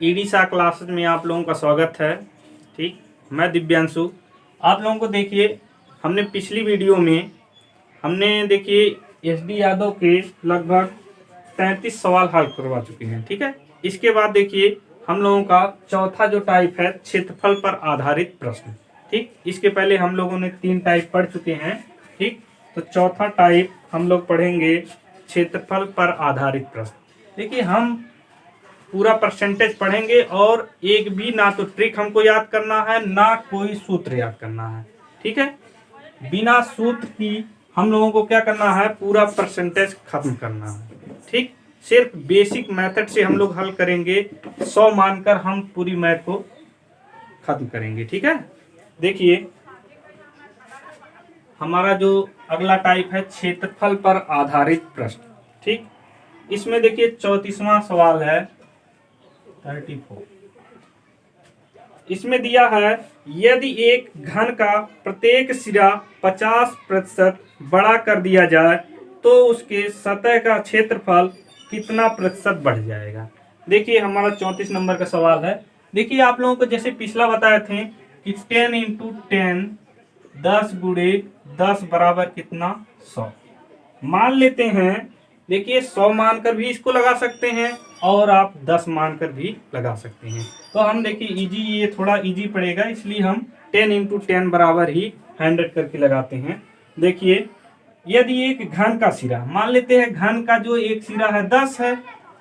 ईडीसा classes में आप लोगों का स्वागत है। ठीक, मैं दिव्यांशु। आप लोगों को देखिए, हमने पिछली वीडियो में देखिए एसडी यादव के लगभग 33 सवाल हल करवा चुके हैं। ठीक है, इसके बाद देखिए हम लोगों का चौथा जो टाइप है क्षेत्रफल पर आधारित प्रश्न। ठीक, इसके पहले हम लोगों ने 3 टाइप पढ़ चुके हैं। ठीक, तो चौथा टाइप हम लोग पढ़ेंगे क्षेत्रफल पर आधारित प्रश्न। देखिए हम पूरा परसेंटेज पढ़ेंगे और एक भी ना तो ट्रिक हमको याद करना है ना कोई सूत्र याद करना है। ठीक है, बिना सूत्र की हम लोगों को क्या करना है, पूरा परसेंटेज खत्म करना है। ठीक, सिर्फ बेसिक मेथड से हम लोग हल करेंगे, 100 मानकर हम पूरी मैथ को खत्म करेंगे। ठीक है, देखिए हमारा जो अगला टाइप है क्षेत्रफल पर आधारित प्रश्न। ठीक, इसमें देखिए 34वां सवाल है 34। इसमें दिया है यदि एक घन का प्रत्येक सिरा 50% बड़ा कर दिया जाए तो उसके सतह का क्षेत्रफल कितना प्रतिशत बढ़ जाएगा। देखिए हमारा 34 नंबर का सवाल है। देखिए आप लोगों को जैसे पिछला बताए थे कि 10 × 10 10 × 10 बराबर कितना 100 मान लेते हैं। देखिए 100 मानकर भी इसको लगा सकते हैं और आप 10 मानकर भी लगा सकते हैं। तो हम देखिए इजी, ये थोड़ा इजी पड़ेगा इसलिए हम 10 × 10 बराबर ही 100 करके लगाते हैं। देखिए यदि एक घन का सिरा, मान लेते हैं घन का जो एक सिरा है 10 है,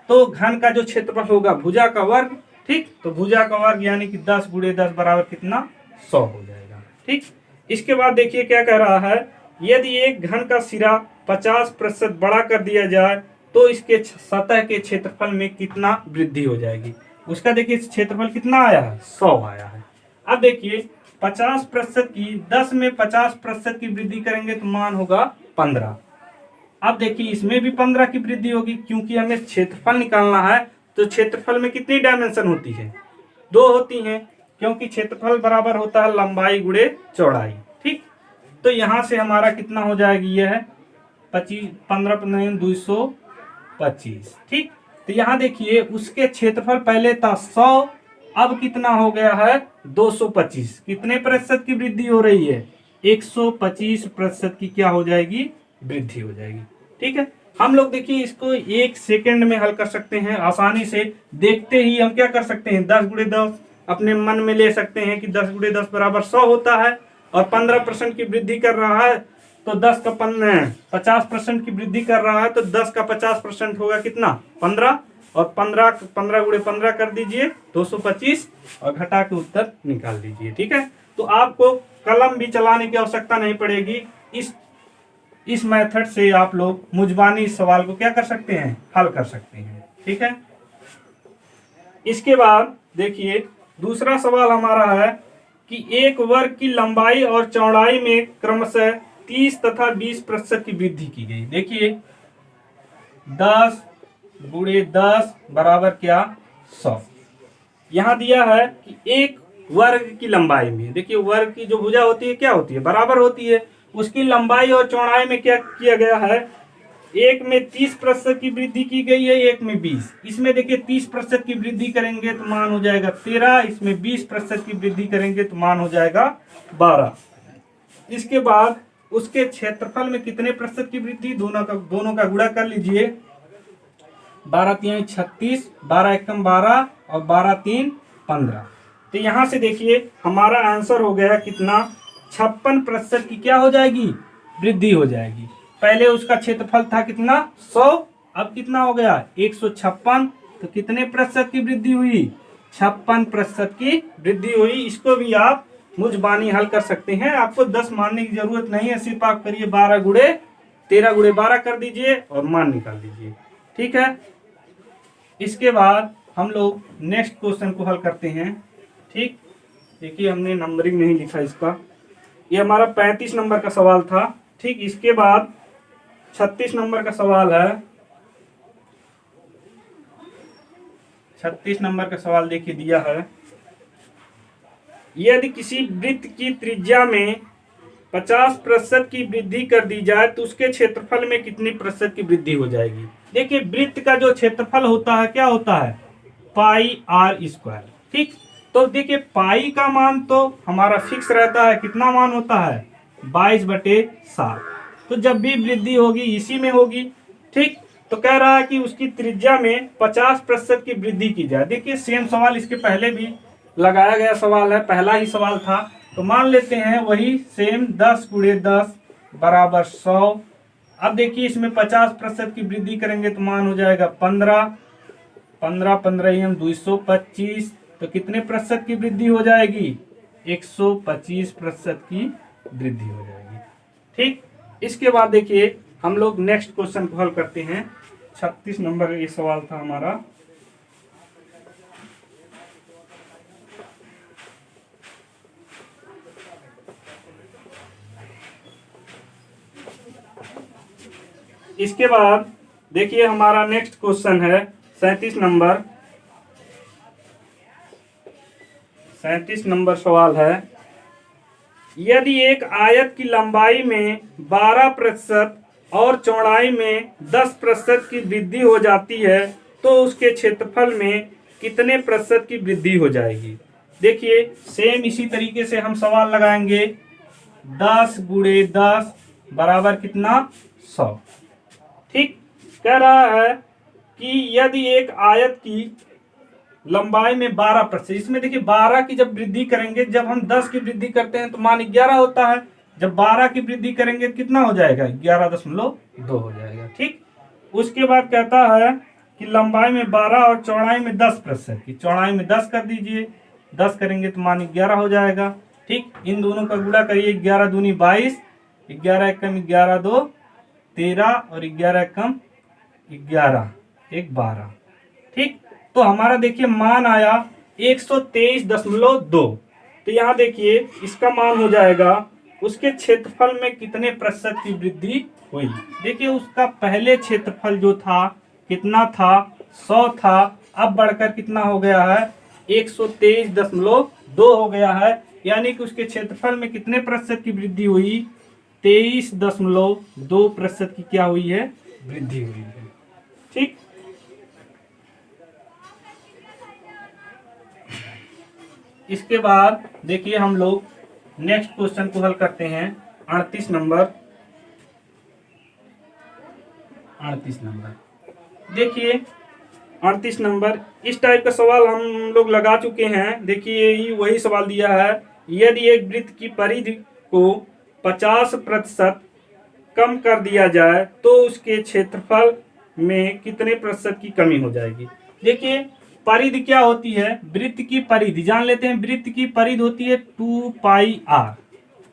तो घन का जो क्षेत्रफल होगा भुजा का वर्ग। ठीक, तो भुजा का वर्ग यानी कि 10 × 10 बराबर कितना 100 हो जाएगा। ठीक, इसके बाद देखिए क्या कह रहा है, यदि एक घन का सिरा 50% बड़ा कर दिया जाए तो इसके सतह के क्षेत्रफल में कितना वृद्धि हो जाएगी। उसका देखिए क्षेत्रफल कितना आया है, 100 आया है। अब देखिए 50% की 10 में 50% की वृद्धि करेंगे तो मान होगा 15। अब देखिए इसमें भी 15 की वृद्धि होगी, क्योंकि हमें क्षेत्रफल निकालना है। तो क्षेत्रफल में कितनी डायमेंशन होती है, 2 होती हैं, क्योंकि क्षेत्रफल बराबर होता है लंबाई गुणे चौड़ाई। ठीक, तो यहां से हमारा कितना हो जाएगी, यह है 25, 15 225। ठीक, तो यहाँ देखिए उसके क्षेत्रफल पहले था 100, अब कितना हो गया है 225। कितने प्रतिशत की वृद्धि हो रही है, 125% की क्या हो जाएगी, वृद्धि हो जाएगी। ठीक है, हम लोग देखिए इसको 1 सेकंड में हल कर सकते हैं आसानी से। देखते ही हम क्या कर सकते हैं, 10 × 10 अपने मन में ले सकते हैं कि 10 × 10 बराबर 100 होता है और 15% की वृद्धि कर रहा है तो 10 का 50% की वृद्धि कर रहा है तो 10 का 50% होगा कितना 15, और 15 × 15 कर दीजिए 225 और घटा के उत्तर निकाल दीजिए। ठीक है, तो आपको कलम भी चलाने की आवश्यकता नहीं पड़ेगी। इस मेथड से आप लोग मुजबानी इस सवाल को क्या कर सकते हैं, हल कर सकते हैं। ठीक है, इसके बाद देखिए दूसरा सवाल हमारा है कि एक वर्ग की लंबाई और चौड़ाई में क्रमशः 30 तथा 20% की वृद्धि की गई। देखिए 10 × 10 बराबर क्या 100। यहां दिया है कि एक वर्ग की लंबाई में, देखिए वर्ग की जो भुजा होती है क्या होती है, बराबर होती है। उसकी लंबाई और चौड़ाई में क्या किया गया है, एक में 30% की वृद्धि की गई है, एक में 20। इसमें देखिए 30% की वृद्धि करेंगे तो मान हो जाएगा 13, इसमें 20% की वृद्धि करेंगे तो मान हो जाएगा 12। इसके बाद उसके क्षेत्रफल में कितने प्रतिशत की वृद्धि, दोनों का गुणा कर लीजिए। 12 × 3 = 36, 12 × 1 = 12 और 12 × 3 = 15। तो यहां से देखिए हमारा आंसर हो गया कितना, 56% की क्या हो जाएगी, वृद्धि हो जाएगी। पहले उसका क्षेत्रफल था कितना 100, अब कितना हो गया 156। तो कितने प्रतिशत की वृद्धि हुई, 56% की वृद्धि हुई। इसको भी आप मुजबानी हल कर सकते हैं, आपको 10 मानने की जरूरत नहीं है, सिर्फ आप करिए 12 × 13 × 12 कर दीजिए और मान निकाल दीजिए। ठीक है, इसके बाद हम लोग नेक्स्ट क्वेश्चन को हल करते हैं। ठीक, देखिए हमने नंबरिंग नहीं लिखा इसका, ये हमारा 35 नंबर का सवाल था। ठीक, इसके बाद 36 नंबर का सवाल है। 36 नंबर का सवाल देखिए दिया है, यदि किसी वृत्त की त्रिज्या में 50% की वृद्धि कर दी जाए तो उसके क्षेत्रफल में कितनी प्रतिशत की वृद्धि हो जाएगी। देखिए वृत्त का जो क्षेत्रफल होता है क्या होता है, पाई आर स्क्वायर। ठीक, तो देखिए पाई का मान तो हमारा फिक्स रहता है, कितना मान होता है 22/7। तो जब भी वृद्धि होगी इसी में होगी। ठीक, तो कह रहा है कि उसकी त्रिज्या में 50% की वृद्धि की जाए। देखिए सेम सवाल इसके पहले भी लगाया गया सवाल है, पहला ही सवाल था। तो मान लेते हैं वही सेम 10 × 10 = 100। अब देखिए इसमें 50% की वृद्धि करेंगे तो मान हो जाएगा 15, 15 15 225। तो कितने प्रतिशत की वृद्धि हो जाएगी 125% की वृद्धि हो जाएगी। ठीक, इसके बाद देखिए हम लोग नेक्स्ट क्वेश्चन को हल करते हैं। 36 नंबर ये सवाल था हमारा। इसके बाद देखिए हमारा नेक्स्ट क्वेश्चन है 37 नंबर। 37 नंबर सवाल है, यदि एक आयत की लंबाई में 12% और चौड़ाई में 10% की वृद्धि हो जाती है तो उसके क्षेत्रफल में कितने प्रतिशत की वृद्धि हो जाएगी। देखिए सेम इसी तरीके से हम सवाल लगाएंगे। 10 × 10 बराबर कितना 100। ठीक, कह रहा है कि यदि एक आयत की लंबाई में 12%, इसमें देखिए 12 की जब वृद्धि करेंगे, जब हम 10 की वृद्धि करते हैं तो मान 11 होता है। जब 12 की वृद्धि करेंगे कितना हो जाएगा 11.2 हो जाएगा। ठीक, उसके बाद कहता है कि लंबाई में 12 और चौड़ाई में 10% की, चौड़ाई में 10 कर दीजिए, 10 करेंगे तो मान 11 हो जाएगा। ठीक, इन दोनों का गुणा करिए, 11 दूनी 22, 11 एकम 11 2 13 और 11 एकम 11 1 12। ठीक, तो हमारा देखिए मान आया 123.2। तो यहाँ देखिए इसका मान हो जाएगा उसके क्षेत्रफल में कितने प्रतिशत की वृद्धि हुई। देखिए उसका पहले क्षेत्रफल जो था कितना था 100 था, अब बढ़कर कितना हो गया है 123.2 हो गया है। यानी कि उसके क्षेत्रफल में कितने प्रतिशत की वृद्धि हुई 23.2% की क्या हुई है वृद्धि हुई है। ठीक, इसके बाद देखिए हम लोग नेक्स्ट क्वेश्चन को हल करते हैं। 38 नंबर। 38 नंबर देखिए 38 नंबर इस टाइप का सवाल हम लोग लगा चुके हैं। देखिए यही वही सवाल दिया है, यदि एक वृत्त की परिधि को 50% कम कर दिया जाए तो उसके क्षेत्रफल में कितने प्रतिशत की कमी हो जाएगी। देखिए परिधि क्या होती है, वृत्त की परिधि जान लेते हैं। वृत्त की परिधि होती है 2πr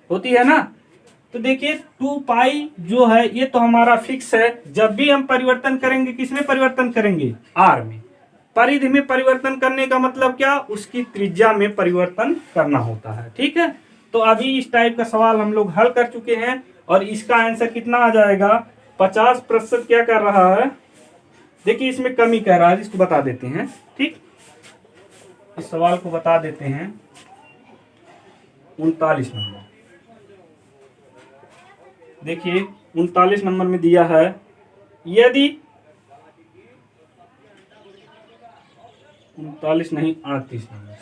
होती है ना। तो देखिए 2π जो है ये तो हमारा फिक्स है। जब भी हम परिवर्तन करेंगे किसमें परिवर्तन करेंगे r में। परिधि में परिवर्तन करने का मतलब क्या, उसकी त्रिज्या में परिवर्तन करना होता है। ठीक है, तो अभी इस टाइप का सवाल हम लोग हल कर चुके हैं और इसका आंसर कितना आ जाएगा 50% क्या कर रहा है। देखिए इसमें कमी कह रहा है, इसको बता देते हैं। ठीक, इस सवाल को बता देते हैं। 39 नंबर देखिए 39 नंबर में दिया है, यदि 39 नहीं 38 नंबर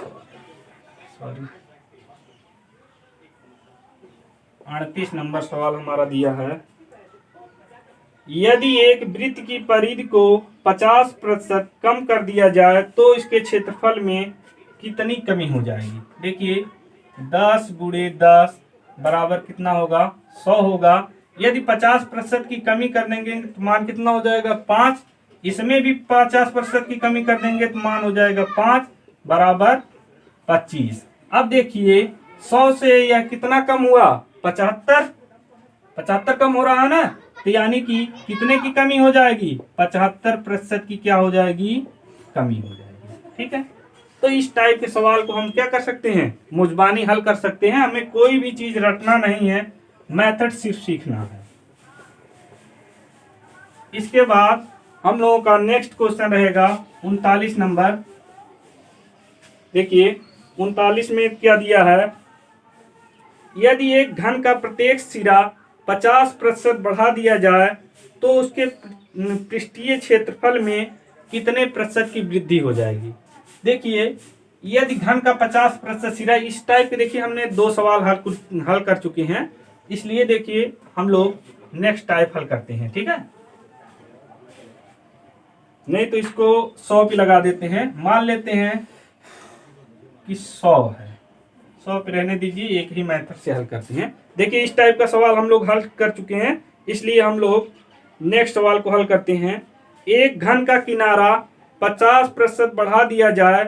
सॉरी 38 नंबर सवाल हमारा दिया है, यदि एक वृत्त की परिधि को 50% कम कर दिया जाए तो इसके क्षेत्रफल में कितनी कमी हो जाएगी। देखिए 10 × 10 बराबर कितना होगा 100 होगा। यदि 50% की कमी कर देंगे तो मान कितना हो जाएगा 5। इसमें भी 50% की कमी कर देंगे तो मान हो जाएगा 5 बराबर 25। अब देखिए 100 से यह कितना कम हुआ 75 कम हो रहा है ना। तो यानी कि कितने की कमी हो जाएगी 75% की क्या हो जाएगी कमी हो जाएगी। ठीक है, तो इस टाइप के सवाल को हम क्या कर सकते हैं मुजबानी हल कर सकते हैं। हमें कोई भी चीज रटना नहीं है, मेथड सिर्फ सीखना है। इसके बाद हम लोगों का नेक्स्ट क्वेश्चन रहेगा 39 नंबर। देखिए 39 में क्या दिया है, यदि एक घन का प्रत्येक सिरा 50% बढ़ा दिया जाए तो उसके पृष्ठीय क्षेत्रफल में कितने प्रतिशत की वृद्धि हो जाएगी। देखिए यदि घन का 50% सिरा, इस टाइप के देखिए हमने 2 सवाल हल कर चुके हैं, इसलिए देखिए हम लोग नेक्स्ट टाइप हल करते हैं। ठीक है, नहीं तो इसको 100 पे लगा देते हैं। मान लेते हैं कि 100 है, 100 पे रहने दीजिए, एक ही मेथड से हल करते हैं। देखिए इस टाइप का सवाल हम लोग हल कर चुके हैं, इसलिए हम लोग नेक्स्ट सवाल को हल करते हैं। एक घन का किनारा 50% बढ़ा दिया जाए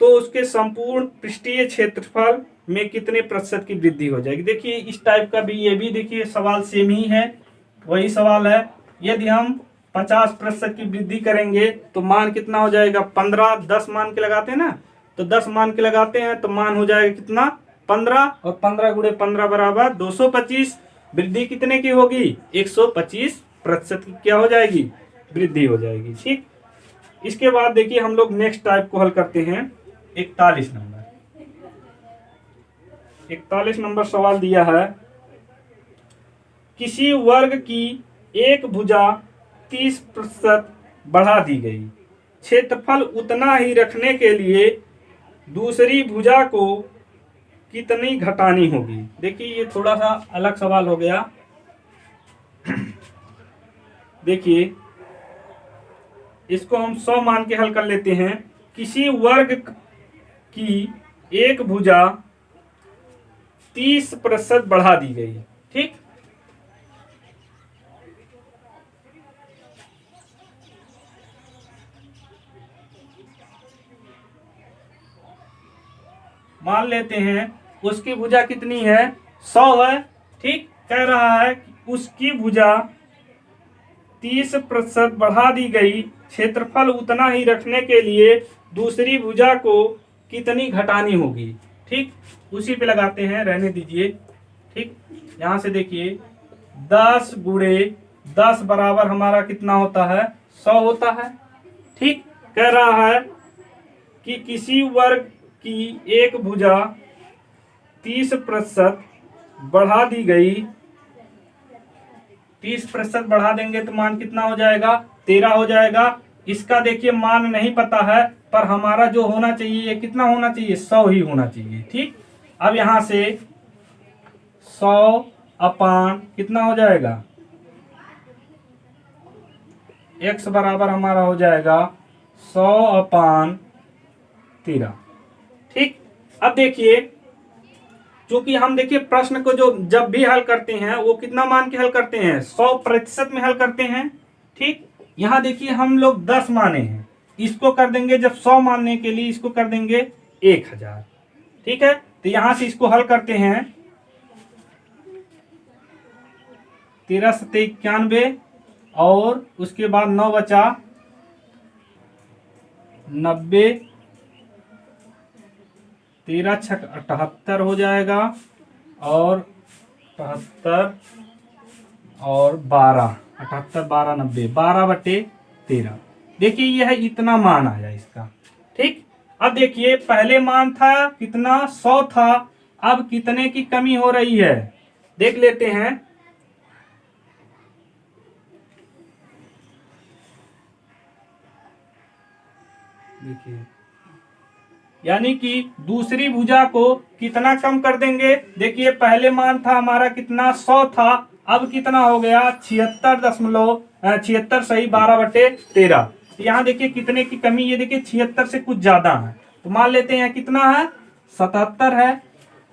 तो उसके संपूर्ण पृष्ठीय क्षेत्रफल में कितने प्रतिशत की वृद्धि हो जाएगी। देखिए इस टाइप का भी, ये भी देखिए सवाल सेम ही है, वही सवाल है। यदि हम 50% की वृद्धि करेंगे तो मान कितना हो जाएगा, 15, 10 मान के लगाते हैं ना, तो 10 मान के लगाते हैं तो मान हो जाएगा कितना, 15, और 15 गुणे 15 बराबर 225। वृद्धि कितने की होगी, 125% की क्या हो जाएगी, वृद्धि हो जाएगी। ठीक, इसके बाद देखिए हम लोग नेक्स्ट टाइप को हल करते हैं। 41 नंबर सवाल दिया है, किसी वर्ग की एक भुजा 30% बढ़ा दी गई, क्षेत्रफल उतना ही रखने के लिए दूसरी भुजा को कितनी घटानी होगी। देखिए ये थोड़ा सा अलग सवाल हो गया। देखिए इसको हम 100 मान के हल कर लेते हैं। किसी वर्ग की एक भुजा 30% बढ़ा दी गई। ठीक, मान लेते हैं उसकी भुजा कितनी है, 100 है। ठीक, कह रहा है कि उसकी भुजा 30% बढ़ा दी गई, क्षेत्रफल उतना ही रखने के लिए दूसरी भुजा को कितनी घटानी होगी। ठीक, उसी पे लगाते हैं, रहने दीजिए। ठीक, यहां से देखिए 10 गुणे 10 बराबर हमारा कितना होता है, 100 होता है। ठीक, कह रहा है कि किसी वर्ग की एक भुजा 30% बढ़ा दी गई, 30% बढ़ा देंगे तो मान कितना हो जाएगा, 13 हो जाएगा। इसका देखिए मान नहीं पता है, पर हमारा जो होना चाहिए ये कितना होना चाहिए, 100 ही होना चाहिए। ठीक, अब यहां से 100 अपान कितना हो जाएगा, x बराबर हमारा हो जाएगा 100 अपान 13। ठीक, अब देखिए चूंकि हम देखिए प्रश्न को जो जब भी हल करते हैं वो कितना मान के हल करते हैं, 100% में हल करते हैं। ठीक, यहां देखिए हम लोग 10 माने हैं, इसको कर देंगे जब 100 मानने के लिए इसको कर देंगे 1000। ठीक है, तो यहां से इसको हल करते हैं, 13 सत्ते 91 और उसके बाद 9 बचा 90, 13 छक 78 हो जाएगा, और 78 और 12, 78 12 90, 12/13। देखिए यह इतना मान आया इसका। ठीक, अब देखिए पहले मान था कितना, 100 था, अब कितने की कमी हो रही है देख लेते हैं। देखिए यानी कि दूसरी भुजा को कितना कम कर देंगे। देखिए पहले मान था हमारा कितना, 100 था, अब कितना हो गया, 76 सही 12/13। यहाँ देखिए कितने की कमी, ये देखिए 76 से कुछ ज्यादा है, तो मान लेते हैं कितना है, 77 है।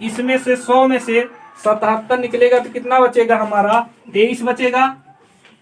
इसमें से 100 में से 77 निकलेगा तो कितना बचेगा हमारा, 23 बचेगा।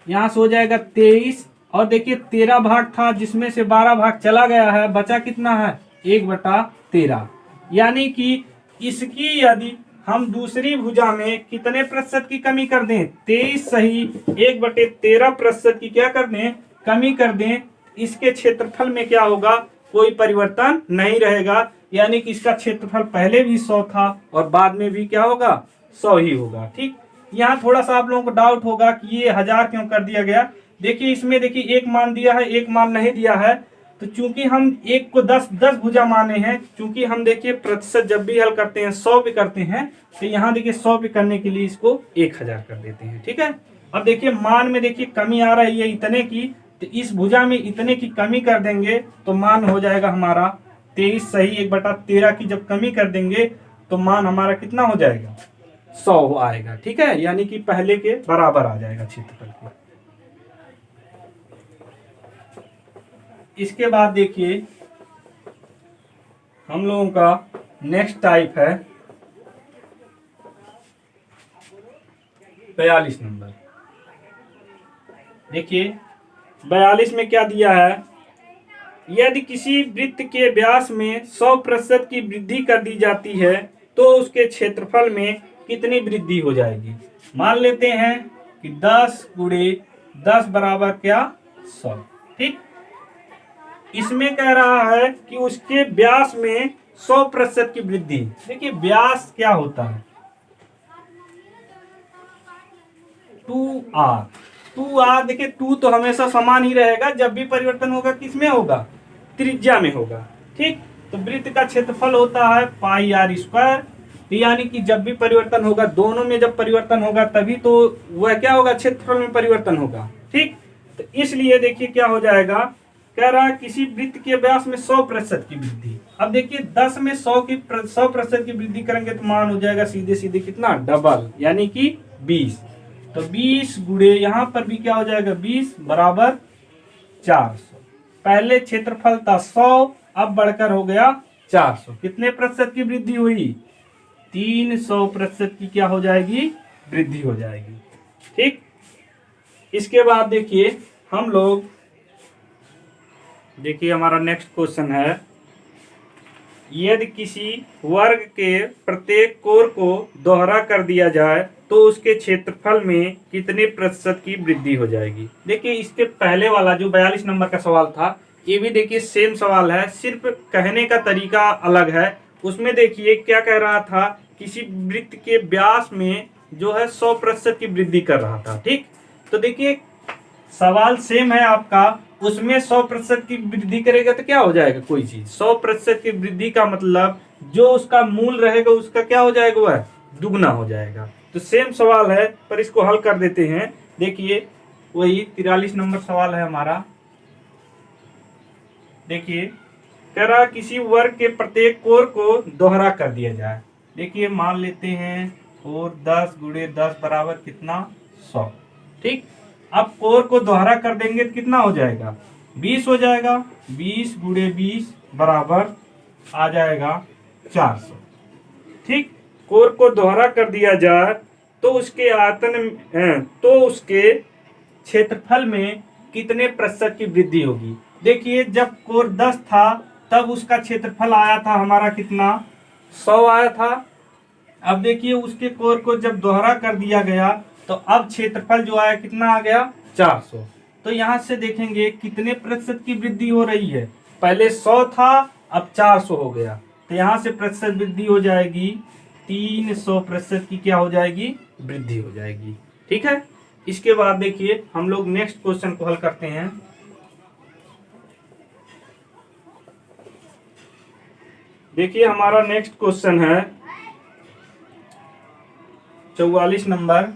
यहाँ से हो जाएगा 23, और देखिए 13 भाग था जिसमें से 12 भाग चला गया है, बचा कितना है, 1/13। यानी कि इसकी यदि हम दूसरी भुजा में कितने प्रतिशत की कमी कर दें, 23 सही 1/13% की क्या कर दें, कमी कर दें, इसके क्षेत्रफल में क्या होगा, कोई परिवर्तन नहीं रहेगा। यानी कि इसका क्षेत्रफल पहले भी 100 था और बाद में भी क्या होगा, 100 ही होगा। ठीक, यहाँ थोड़ा सा आप लोगों को डाउट होगा कि ये 1000 क्यों कर दिया गया। देखिए इसमें देखिए एक मान दिया है, एक मान नहीं दिया है, तो चूंकि हम एक को 10 भुजा माने हैं, चूंकि हम देखिए प्रतिशत जब भी हल करते हैं 100 पे करते हैं, तो यहाँ देखिए 100 पे करने के लिए इसको 1000 कर देते हैं। ठीक है, अब देखिए मान में देखिए कमी आ रही है इतने की, तो इस भुजा में इतने की कमी कर देंगे तो मान हो जाएगा हमारा 23 सही 1/13 की जब कमी कर देंगे तो मान हमारा कितना हो जाएगा, 100 आएगा। ठीक है, यानी कि पहले के बराबर आ जाएगा क्षेत्रफल के। इसके बाद देखिए हम लोगों का नेक्स्ट टाइप है 42 नंबर। देखिए 42 में क्या दिया है, यदि किसी वृत्त के व्यास में 100% की वृद्धि कर दी जाती है तो उसके क्षेत्रफल में कितनी वृद्धि हो जाएगी। मान लेते हैं कि 10 गुणे 10 बराबर क्या, 100। ठीक, इसमें कह रहा है कि उसके व्यास में 100% की वृद्धि। देखिए व्यास क्या होता है, 2r। 2r देखिए 2 तो हमेशा समान ही रहेगा, जब भी परिवर्तन होगा किसमें होगा, त्रिज्या में होगा। ठीक, तो वृत्त का क्षेत्रफल होता है पाई आर स्क्वायर, यानी कि जब भी परिवर्तन होगा, दोनों में जब परिवर्तन होगा तभी तो वह क्या होगा, क्षेत्रफल में परिवर्तन होगा। ठीक, तो इसलिए देखिए क्या हो जाएगा, कह रहा है किसी वृत्त के व्यास में 100% की वृद्धि। अब देखिए 10 में 100% की वृद्धि करेंगे तो मान हो जाएगा सीधे सीधे कितना, डबल, यानी कि 20। तो 20 गुणे यहां पर भी क्या हो जाएगा, 20 बराबर 400। पहले क्षेत्रफल था 100, अब बढ़कर हो गया 400। कितने प्रतिशत की वृद्धि हुई, 300% की क्या हो जाएगी, वृद्धि हो जाएगी। ठीक, इसके बाद देखिए हम लोग, देखिए हमारा नेक्स्ट क्वेश्चन है, यदि किसी वर्ग के प्रत्येक कोर को दोहरा कर दिया जाए तो उसके क्षेत्रफल में कितने प्रतिशत की वृद्धि हो जाएगी। देखिए इसके पहले वाला जो 42 नंबर का सवाल था, ये भी देखिए सेम सवाल है, सिर्फ कहने का तरीका अलग है। उसमें देखिए क्या कह रहा था, किसी वृत्त के व्यास में जो है 100% की वृद्धि कर रहा था। ठीक, तो देखिए सवाल सेम है आपका, उसमें 100% की वृद्धि करेगा तो क्या हो जाएगा, कोई चीज 100% की वृद्धि का मतलब जो उसका मूल रहेगा उसका क्या हो जाएगा, वह दुगना हो जाएगा। तो सेम सवाल है, पर इसको हल कर देते हैं। देखिए वही 43 नंबर सवाल है हमारा। देखिए कह रहा किसी वर्ग के प्रत्येक कोर को दोहरा कर दिया जाए। देखिए मान लेते हैं और 10 गुणे 10 बराबर कितना, 100। ठीक, अब कोर को दोहरा कर देंगे तो कितना हो जाएगा, 20 हो जाएगा। 20 गुणे 20 बराबर आ जाएगा 400। ठीक, कोर को दोहरा कर दिया जाए तो उसके आयतन तो उसके क्षेत्रफल में कितने प्रतिशत की वृद्धि होगी। देखिए जब कोर 10 था तब उसका क्षेत्रफल आया था हमारा कितना, 100 आया था। अब देखिए उसके कोर को जब दोहरा कर दिया गया तो अब क्षेत्रफल जो आया कितना आ गया, 400। तो यहां से देखेंगे कितने प्रतिशत की वृद्धि हो रही है, पहले 100 था अब 400 हो गया, तो यहां से प्रतिशत वृद्धि हो जाएगी 300% की क्या हो जाएगी, वृद्धि हो जाएगी। ठीक है, इसके बाद देखिए हम लोग नेक्स्ट क्वेश्चन को हल करते हैं। देखिए हमारा नेक्स्ट क्वेश्चन है 44 नंबर।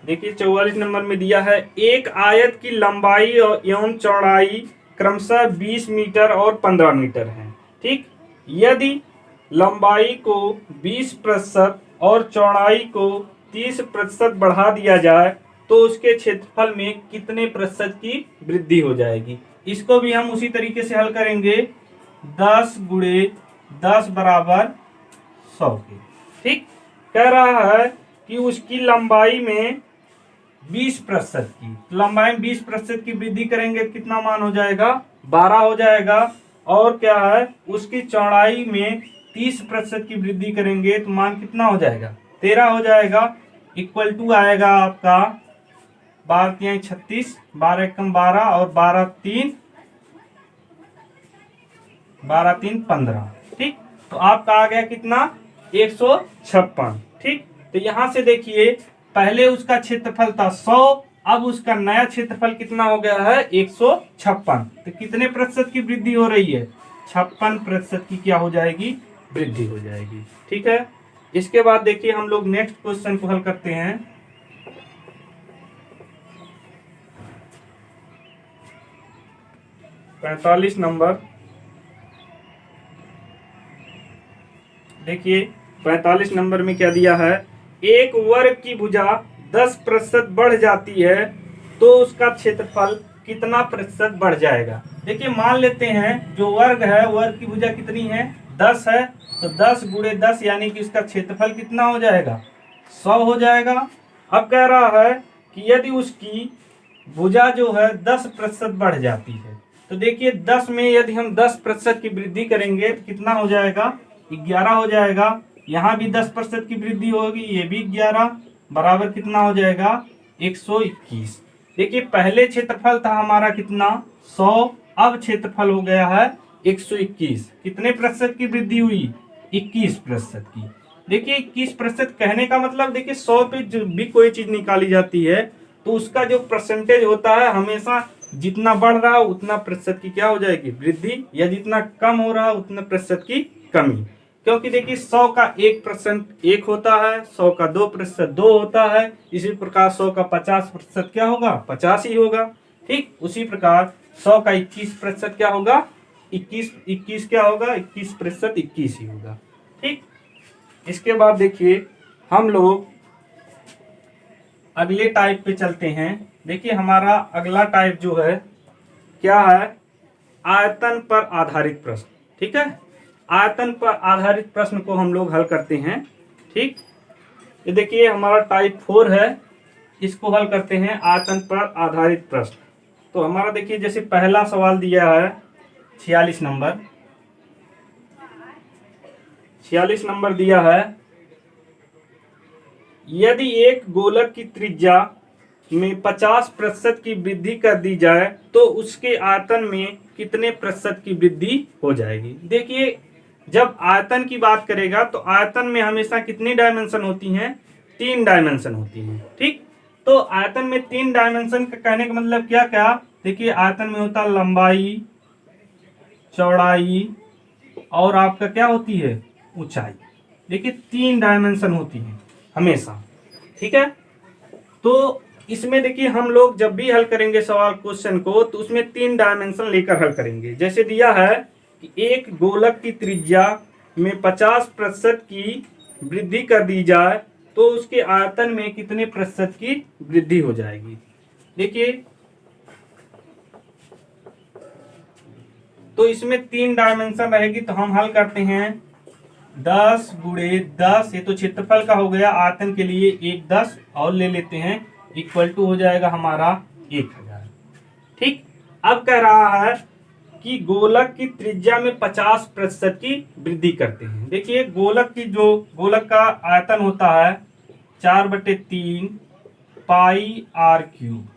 देखिए 44 नंबर में दिया है, एक आयत की लंबाई एवं चौड़ाई क्रमशः 20 मीटर और 15 मीटर है। ठीक, यदि लंबाई को 20% और चौड़ाई को 30% बढ़ा दिया जाए तो उसके क्षेत्रफल में कितने प्रतिशत की वृद्धि हो जाएगी। इसको भी हम उसी तरीके से हल करेंगे, 10 गुणे 10 बराबर 100 की। ठीक, कह रहा है कि उसकी लंबाई में 20% की, लंबाई में 20% की वृद्धि करेंगे कितना मान हो जाएगा, 12 हो जाएगा। और क्या है, उसकी चौड़ाई में 30% की वृद्धि करेंगे तो मान कितना हो जाएगा, 13 हो जाएगा। इक्वल टू आएगा आपका 12 3 36, 12 एकम 12 और 12 3 15। ठीक, तो आपका आ गया कितना, 156। ठीक, तो यहां से देखिए पहले उसका क्षेत्रफल था 100, अब उसका नया क्षेत्रफल कितना हो गया है, 156। तो कितने प्रतिशत की वृद्धि हो रही है, 56% की क्या हो जाएगी, वृद्धि हो जाएगी। ठीक है, इसके बाद देखिए हम लोग नेक्स्ट क्वेश्चन को हल करते हैं। 45 नंबर देखिए, 45 नंबर में क्या दिया है, एक वर्ग की भुजा 10% बढ़ जाती है तो उसका क्षेत्रफल कितना प्रतिशत बढ़ जाएगा। देखिए मान लेते हैं जो वर्ग है, वर्ग की भुजा कितनी है, 10 है, तो 10 गुणे 10 यानी कि उसका क्षेत्रफल कितना हो जाएगा, 100 हो जाएगा। अब कह रहा है कि यदि उसकी भुजा जो है 10% बढ़ जाती है, तो देखिए 10 में यदि हम 10% की वृद्धि करेंगे तो कितना हो जाएगा, 11 हो जाएगा। यहाँ भी 10% की वृद्धि होगी, ये भी 11 बराबर कितना हो जाएगा, 121। देखिए पहले क्षेत्रफल था हमारा कितना, 100, अब क्षेत्रफल हो गया है 121। कितने प्रतिशत की वृद्धि हुई, 21% की। देखिए 21% कहने का मतलब, देखिए 100 पे जो भी कोई चीज निकाली जाती है तो उसका जो परसेंटेज होता है हमेशा जितना बढ़ रहा है उतना प्रतिशत की क्या हो जाएगी, वृद्धि, या जितना कम हो रहा है उतना प्रतिशत की कमी। क्योंकि देखिए 100 का 1% 1 होता है, 100 का 2% 2 होता है, इसी प्रकार 100 का 50% क्या होगा, 50 ही होगा। ठीक उसी प्रकार 100 का 21% क्या होगा, 21 क्या होगा, 21% 21 ही होगा। ठीक, इसके बाद देखिए हम लोग अगले टाइप पे चलते हैं। देखिए हमारा अगला टाइप जो है क्या है, आयतन पर आधारित प्रश्न। ठीक है, आयतन पर आधारित प्रश्न को हम लोग हल करते हैं। ठीक, ये देखिए हमारा टाइप 4 है, इसको हल करते हैं आयतन पर आधारित प्रश्न। तो हमारा देखिए जैसे पहला सवाल दिया है 46 नंबर, 46 नंबर दिया है, यदि एक गोलक की त्रिज्या में 50% की वृद्धि कर दी जाए तो उसके आयतन में कितने प्रतिशत की वृद्धि हो जाएगी। देखिए जब आयतन की बात करेगा तो आयतन में हमेशा कितनी डायमेंशन होती हैं, 3 डायमेंशन होती हैं। ठीक, तो आयतन में 3 डायमेंशन का कहने का मतलब क्या क्या, देखिए आयतन में होता है लंबाई, चौड़ाई और आपका क्या होती है, ऊंचाई। देखिए 3 डायमेंशन होती है हमेशा। ठीक है, तो इसमें देखिए हम लोग जब भी हल करेंगे सवाल क्वेश्चन को तो उसमें 3 डायमेंशन लेकर हल करेंगे। जैसे दिया है कि एक गोलक की त्रिज्या में 50% की वृद्धि कर दी जाए तो उसके आयतन में कितने प्रतिशत की वृद्धि हो जाएगी। देखिए तो इसमें 3 डायमेंशन रहेगी, तो हम हल करते हैं 10 गुणे 10, ये तो क्षेत्रफल का हो गया, आयतन के लिए 1 10 और ले लेते हैं, इक्वल टू हो जाएगा हमारा 1000। ठीक, अब कह रहा है कि गोलक की त्रिज्या में 50% की वृद्धि करते हैं। देखिए गोलक की जो गोलक का आयतन होता है 4/3 पाई आर क्यूब,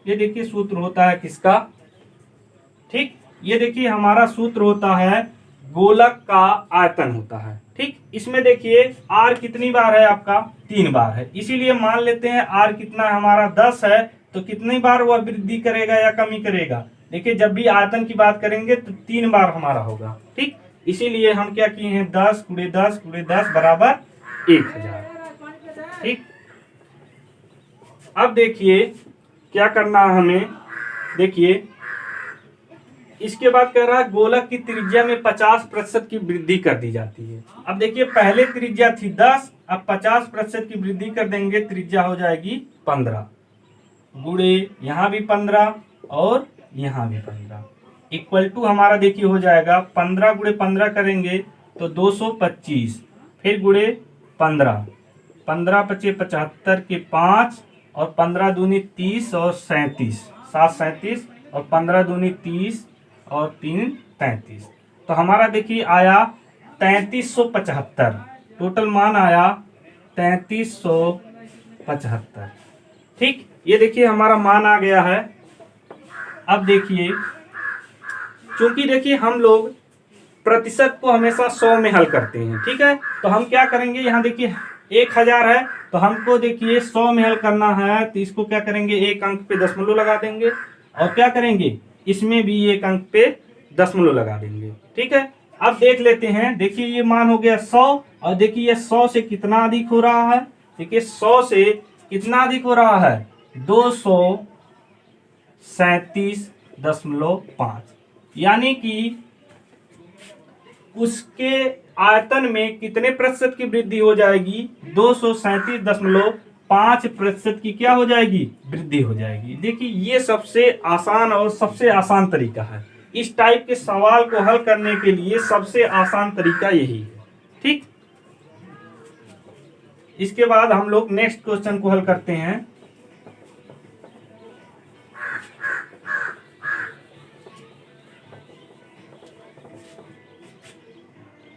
ये देखिए सूत्र होता है किसका। ठीक, ये देखिए हमारा सूत्र होता है गोलक का आयतन होता है। ठीक, इसमें देखिए आर कितनी बार है आपका, 3 बार है, इसीलिए मान लेते हैं आर कितना हमारा 10 है, तो कितनी बार वह वृद्धि करेगा या कमी करेगा। देखिए जब भी आयतन की बात करेंगे तो 3 बार हमारा होगा। ठीक, इसीलिए हम क्या किए हैं, 10 गुणे 10 गुणे 10 बराबर 1000। ठीक, अब देखिए क्या करना है हमें, देखिए इसके बाद कह रहा है गोलक की त्रिज्या में 50% की वृद्धि कर दी जाती है। अब देखिए पहले त्रिज्या थी 10, अब 50% की वृद्धि कर देंगे, त्रिज्या हो जाएगी 15 गुणे यहाँ भी 15 और यहाँ भी 15, इक्वल टू हमारा देखिए हो जाएगा 15 गुणे 15 करेंगे तो 225, फिर गुणे 15, 15 पचे 75 के 5 और 15 दूनी 30 और 37, 7 37 और 15 दूनी 30 और 3 33, तो हमारा देखिए आया 3375, टोटल मान आया 3375। ठीक, ये देखिए हमारा मान आ गया है। अब देखिए चूंकि देखिए हम लोग प्रतिशत को हमेशा 100 में हल करते हैं। ठीक है, तो हम क्या करेंगे, यहाँ देखिए 1000 है तो हमको देखिए 100 में हल करना है, तो इसको क्या करेंगे, एक अंक पे दशमलव लगा देंगे और क्या करेंगे, इसमें भी एक अंक पे दशमलव लगा देंगे। ठीक है, अब देख लेते हैं, देखिए ये मान हो गया 100 और देखिए ये 100 से कितना अधिक हो रहा है, देखिए 100 से कितना अधिक हो रहा है, 237.5, यानी कि उसके आयतन में कितने प्रतिशत की वृद्धि हो जाएगी? 237.5% की क्या हो जाएगी? वृद्धि हो जाएगी। देखिए ये सबसे आसान और सबसे आसान तरीका है। इस टाइप के सवाल को हल करने के लिए सबसे आसान तरीका यही है। ठीक, इसके बाद हम लोग नेक्स्ट क्वेश्चन को हल करते हैं।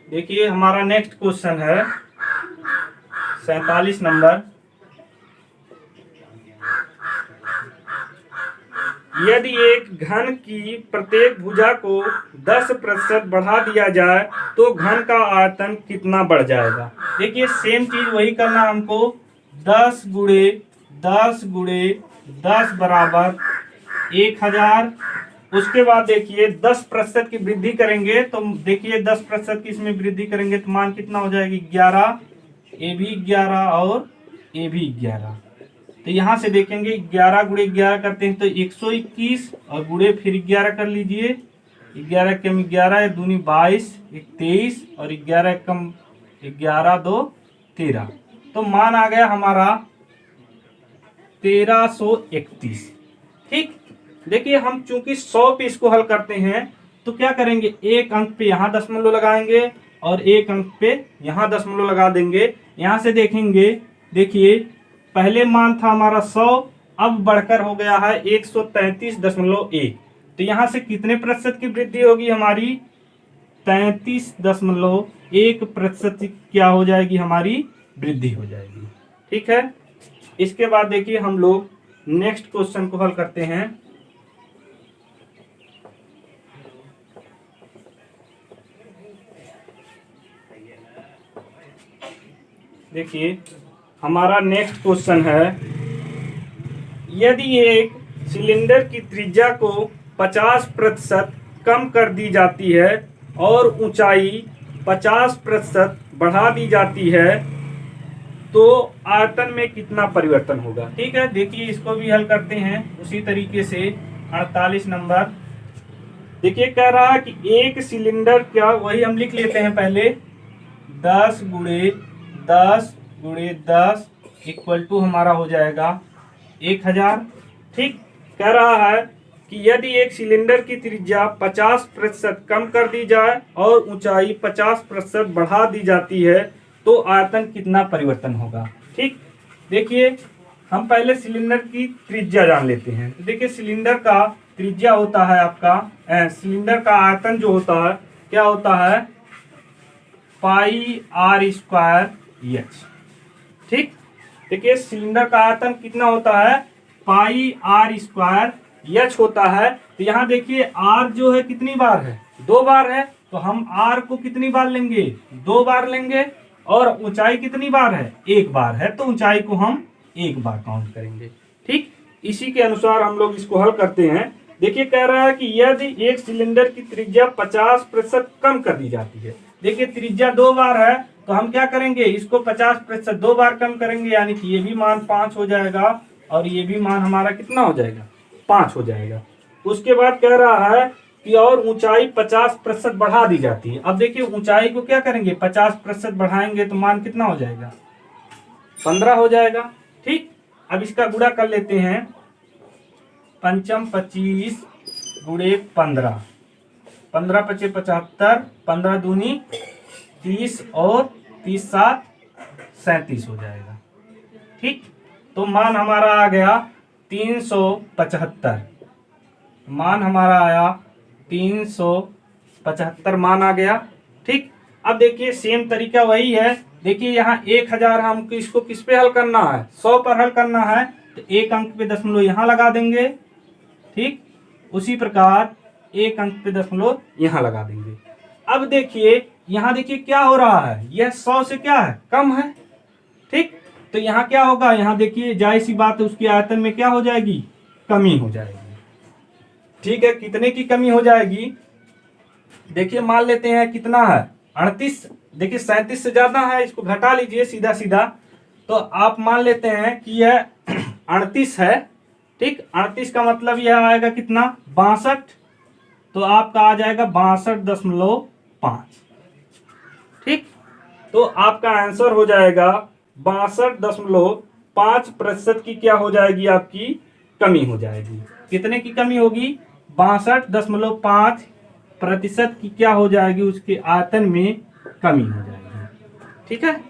देखिए हमारा नेक्स्ट क्वेश्चन है 47 नंबर। यदि एक घन की प्रत्येक भुजा को 10% बढ़ा दिया जाए तो घन का आयतन कितना बढ़ जाएगा? देखिए सेम चीज वही करना हमको। 10 गुणे 10 गुणे 10 बराबर 1000। उसके बाद देखिए 10% की वृद्धि करेंगे तो देखिए 10% की इसमें वृद्धि करेंगे तो मान कितना हो जाएगी? 11, ये भी 11 और ये भी 11। तो यहाँ से देखेंगे 11 गुणे 11 करते हैं तो 121 और गुणे फिर 11 कर लीजिए। 11 कम 11 दूनी 22, 23 और 11 कम 11 2 13। तो मान आ गया हमारा 1331। ठीक, देखिए हम चूंकि 100 पे इसको हल करते हैं तो क्या करेंगे? एक अंक पे यहाँ दशमलव लगाएंगे और एक अंक पे यहाँ दशमलव लगा देंगे। यहाँ से देखेंगे, देखिए पहले मान था हमारा 100, अब बढ़कर हो गया है 133.1। तो यहाँ से कितने प्रतिशत की वृद्धि होगी हमारी? 33.1% क्या हो जाएगी? हमारी वृद्धि हो जाएगी। ठीक है, इसके बाद देखिए हम लोग नेक्स्ट क्वेश्चन को हल करते हैं। देखिए हमारा नेक्स्ट क्वेश्चन है, यदि एक सिलेंडर की त्रिज्या को 50% कम कर दी जाती है और ऊंचाई 50% बढ़ा दी जाती है तो आयतन में कितना परिवर्तन होगा? ठीक है, देखिए इसको भी हल करते हैं उसी तरीके से। 48 नंबर देखिए कह रहा है कि एक सिलेंडर क्या, वही हम लिख लेते हैं पहले। 10 गुणे 10 गुणे 10 इक्वल टू हमारा हो जाएगा 1000। ठीक, कह रहा है कि यदि एक सिलेंडर की त्रिज्या 50% कम कर दी जाए और ऊंचाई 50% बढ़ा दी जाती है तो आयतन कितना परिवर्तन होगा? ठीक, देखिए हम पहले सिलेंडर की त्रिज्या जान लेते हैं। देखिए सिलेंडर का त्रिज्या होता है आपका, सिलेंडर का आयतन जो होता है क्या होता है? पाई r स्क्वायर एच। ठीक, देखिए सिलेंडर का आयतन कितना होता है? पाई r स्क्वायर एच होता है। तो यहाँ देखिए r जो है कितनी बार है? 2 बार है। तो हम r को कितनी बार लेंगे? 2 बार लेंगे। और ऊंचाई कितनी बार है? 1 बार है, तो ऊंचाई को हम 1 बार काउंट करेंगे। ठीक, इसी के अनुसार हम लोग इसको हल करते हैं। देखिए कह रहा है कि यदि एक सिलेंडर की त्रिज्या 50% कम कर दी जाती है। देखिए त्रिज्या 2 बार है तो हम क्या करेंगे? इसको 50% 2 बार कम करेंगे, यानी कि ये भी मान 5 हो जाएगा और ये भी मान हमारा कितना हो जाएगा? 5 हो जाएगा। उसके बाद कह रहा है कि और ऊंचाई 50% बढ़ा दी जाती है। अब देखिए ऊंचाई को क्या करेंगे? 50% बढ़ाएंगे तो मान कितना हो जाएगा? 15 हो जाएगा। ठीक, अब इसका गुणा कर लेते हैं। 5 25 गुणे 15, 15 पचे 75, 15 दूनी 30 और 30 7 37 हो जाएगा। ठीक, तो मान हमारा आ गया 375। मान हमारा आया 375 मान आ गया। ठीक, अब देखिए सेम तरीका वही है। देखिए यहाँ 1000 हमको इसको किस पे हल करना है? 100 पर हल करना है। तो एक अंक पे दशमलव यहाँ लगा देंगे। ठीक, उसी प्रकार एक अंक पे दशमलव यहाँ लगा देंगे। अब देखिए यहाँ देखिए क्या हो रहा है? यह 100 से क्या है? कम है। ठीक, तो यहाँ क्या होगा? यहाँ देखिए जाहिर सी बात है उसकी आयतन में क्या हो जाएगी? कमी हो जाएगी। ठीक है, कितने की कमी हो जाएगी? देखिए मान लेते हैं कितना है? 38। देखिए 37 से ज्यादा है, इसको घटा लीजिए सीधा सीधा। तो आप मान लेते हैं कि यह 38 है। ठीक, 38 का मतलब यह आएगा कितना? 62। तो आपका आ जाएगा 62.5। ठीक, तो आपका आंसर हो जाएगा 62.5% की क्या हो जाएगी, आपकी कमी हो जाएगी। कितने की कमी होगी? 62.5% की क्या हो जाएगी, उसके आयतन में कमी हो जाएगी। ठीक है,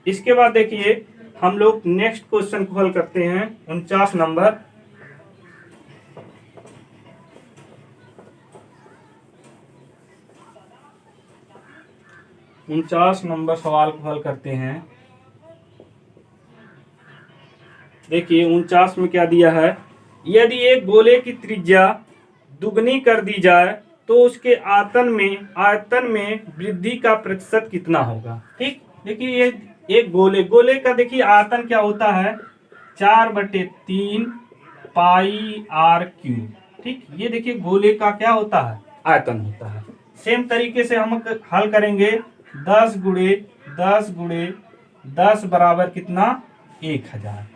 इसके बाद देखिए हम लोग नेक्स्ट क्वेश्चन को हल करते हैं। 49 नंबर, 49 नंबर सवाल को हल करते हैं। देखिए 49 में क्या दिया है, यदि एक गोले की त्रिज्या दुगनी कर दी जाए तो उसके आयतन में वृद्धि का प्रतिशत कितना होगा। ठीक, देखिए ये एक गोले का देखिए आयतन क्या होता है, 4/3 पाई आर क्यूब। ठीक, ये देखिए गोले का क्या होता है, आयतन होता है। सेम तरीके से हम हल करेंगे, 10 गुणे 10 गुणे 10 बराबर कितना, 1000।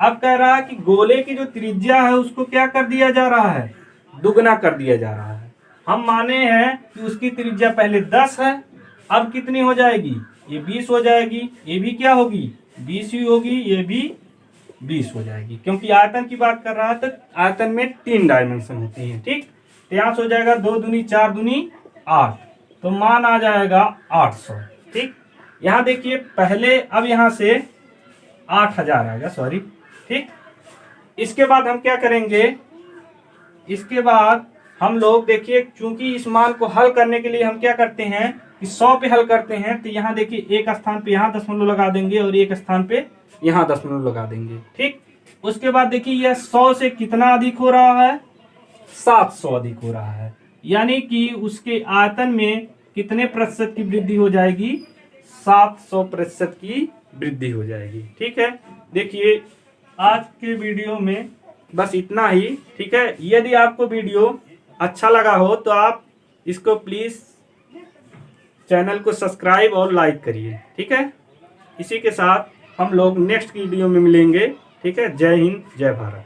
अब कह रहा है कि गोले की जो त्रिज्या है उसको क्या कर दिया जा रहा है, दुगना कर दिया जा रहा है। हम माने हैं कि उसकी त्रिज्या पहले 10 है, अब कितनी हो जाएगी, ये 20 हो जाएगी, ये भी क्या होगी, 20 ही होगी, ये भी 20 हो जाएगी। क्योंकि आयतन की बात कर रहा है तो आयतन में 3 डायमेंशन होते हैं। ठीक, तो यहाँ से हो जाएगा 2 दूनी 4 दूनी 8, तो मान आ जाएगा 800। ठीक, यहाँ देखिए पहले, अब यहाँ से 8000 आएगा, सॉरी। ठीक, इसके बाद हम क्या करेंगे, इसके बाद हम लोग देखिए चूंकि इस मान को हल करने के लिए हम क्या करते हैं कि 100 पे हल करते हैं, तो यहाँ देखिए एक स्थान पे यहाँ दशमलव लगा देंगे और एक स्थान पे यहाँ दशमलव लगा देंगे। ठीक, उसके बाद देखिए यह 100 से कितना अधिक हो रहा है, 700 अधिक हो रहा है, यानी कि उसके आयतन में कितने प्रतिशत की वृद्धि हो जाएगी, 700% की वृद्धि हो जाएगी। ठीक है, देखिए आज के वीडियो में बस इतना ही। ठीक है, यदि आपको वीडियो अच्छा लगा हो तो आप इसको प्लीज चैनल को सब्सक्राइब और लाइक करिए। ठीक है, इसी के साथ हम लोग नेक्स्ट वीडियो में मिलेंगे। ठीक है, जय हिंद जय भारत।